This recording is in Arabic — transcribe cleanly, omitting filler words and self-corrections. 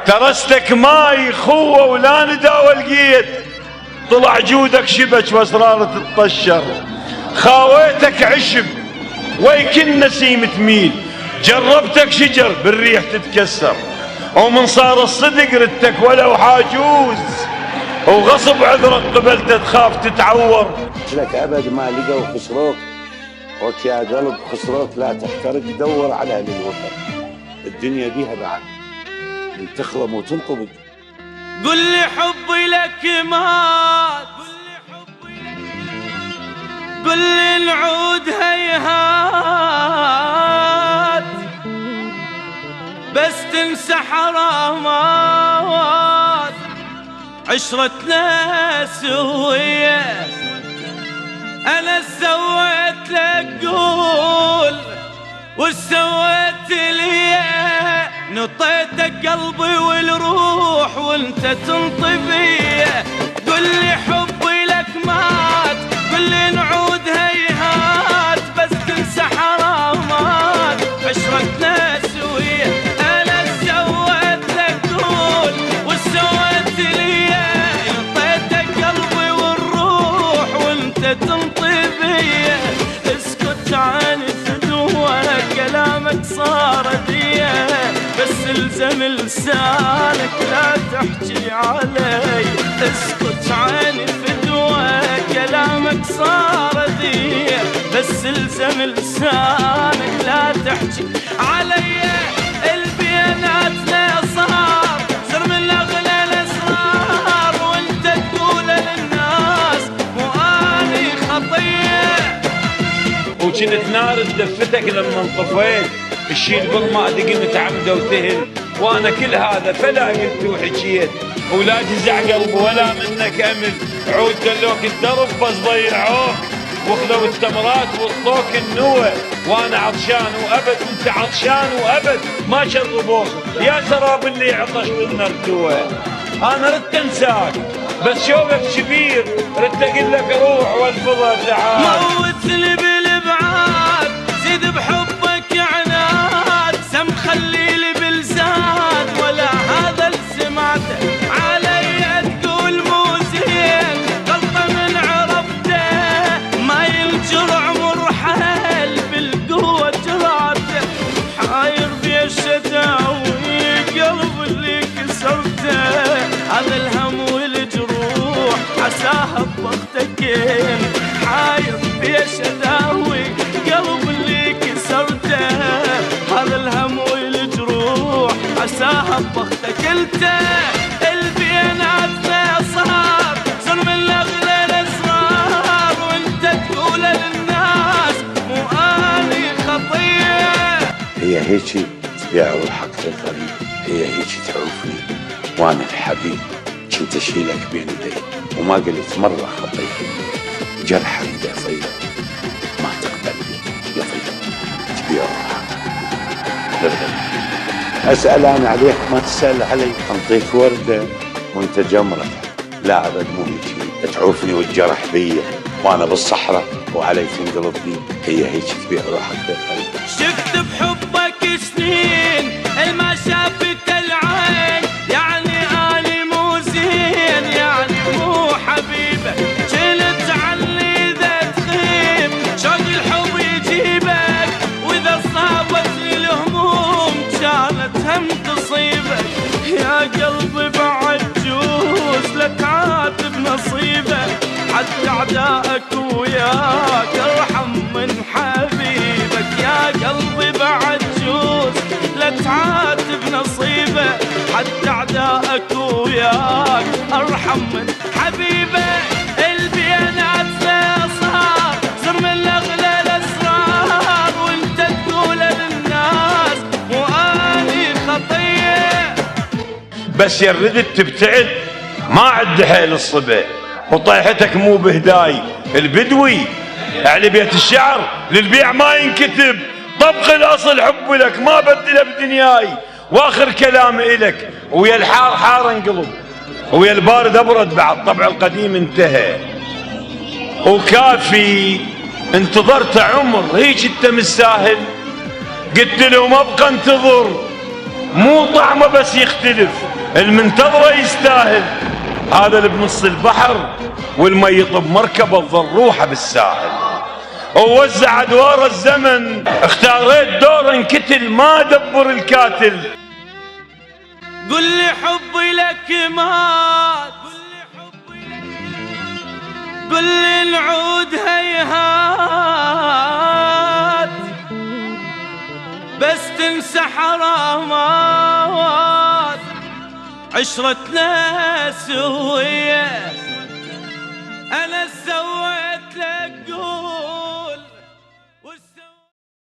ترستك ماي خوة ولا ندى ولقيت، طلع جودك شبك واسرار تتطشر. خاويتك عشب ويكن نسيم تميل، جربتك شجر بالريح تتكسر. ومن صار الصدق ردتك ولو حاجوز، وغصب عذرك قبلت تخاف تتعور. لك ابد ما لقوا خسروك، وك يا قلب خسروك لا تحترق، دور على اهل الوطن، الدنيا بيها بعد من تخرم وتنقبض. قل لي حبي لك مات، قل لي العود هيهات، بس تنسى حرامات عشرتنا سوية. أنا سويت لك قول وسويت لي، نطيتك قلبي والروح وانت تنطفيه. قل لي حبي لك مات، قل لي نعود هيهات، بس تنسى حرامات عشرتنا سوية. أنا سويت لك قول وسويت لي، نطيتك قلبي والروح وانت تنطفيه. اسكت عن فدوة كلامك صار ذيه، بس الزم لسانك لا تحكي علي. اسكت عن فدوة كلامك صار ذيه، بس الزم لسانك لا تحكي علي. البياناتنا صار سر من اغلى الاسرار، وانت تقول للناس مو اني خطيه. وكنت نار دفتك لما انطفيت، الشيل بالماء دقمت عمده وتهل. وانا كل هذا فلا قلت وحكيت، ولا جزع قلب ولا منك امل. عود دلوك الدرب بس ضيعوك، واخذوا التمرات وطوك النوى. وانا عطشان وابد وانت عطشان وابد، ما شربوك يا سراب اللي عطش من ارتوى. انا ردت انساك بس شوقك كبير، ردت اقول لك روح والفضل تعال. موتني بالابعاد زيد بحبك عناد، سم خليلي بالزاد ولا هذا اللي سمعته. علي تقول مو زين غلطه من عرفته، ما ينجرع مرحل بالقوه جراته. حاير بالشداوي قلب اللي كسرته، هذا الهم والجروح عساها بضغطتين. حاير بشداوي قلب اللي كسرته، هذا الهم والجروح عساها بضغطك انت. البيانات صار صار من اغلى الاسرار، وانت تقول للناس مو اني خطيه. هي هيجي تبيع روحك للغريب، هي هيجي تعوفني وانا الحبيب كنت اشيلك بين يدي، وما قلت مره خطيتني. جرحك يا طيب ما تقبل يا طيب، تبيع روحك للغريب. اسال انا عليك ما تسال علي، انطيك ورده وانت جمره. لا ابد مو هيجي تعوفني والجرح بيا وانا بالصحراء وعلي تنقلب بي. هي هيك تبيع روحك للغريب. شفت بحبك سنين الما شافت العين، يعني اني مو زين يعني مو حبيبه. شلت عني اذا تخيب شوق الحب يجيبك، واذا صابتني الهموم كانت هم تصيبك. يا قلبي بعد جوز لا تعاتب نصيبك، حتى اعدائك وياك ارحم من حبيبك. يا قلبي بعد جوز لا تعاتب نصيبك، حتى اعدائك وياك ارحم من حبيبك. البيانات صار سر من اغلى الاسرار، وانت تقول للناس مو اني خطيه. بس يا ردت تبتعد ما عد حيل الصبا، وطيحتك مو بهداي البدوي. على بيت الشعر للبيع ما ينكتب، طبق الاصل حب لك ما بدله بدنياي. واخر كلام الك، ويا الحار حار انقلب ويا البارد ابرد، بعد طبع القديم انتهى. وكافي انتظرت عمر هيك انت مستاهل، قلت له ما ابقى انتظر مو طعمه بس يختلف. المنتظره يستاهل. هذا اللي بنص البحر والميط بمركبه تظل روحه بالساحل. ووزع ادوار الزمن، اختاريت دور انقتل ما دبر الكاتل. قل لي حبي لك مات، قل لي العود هيهات، بس تنسى حرامات عشرتنا سوية.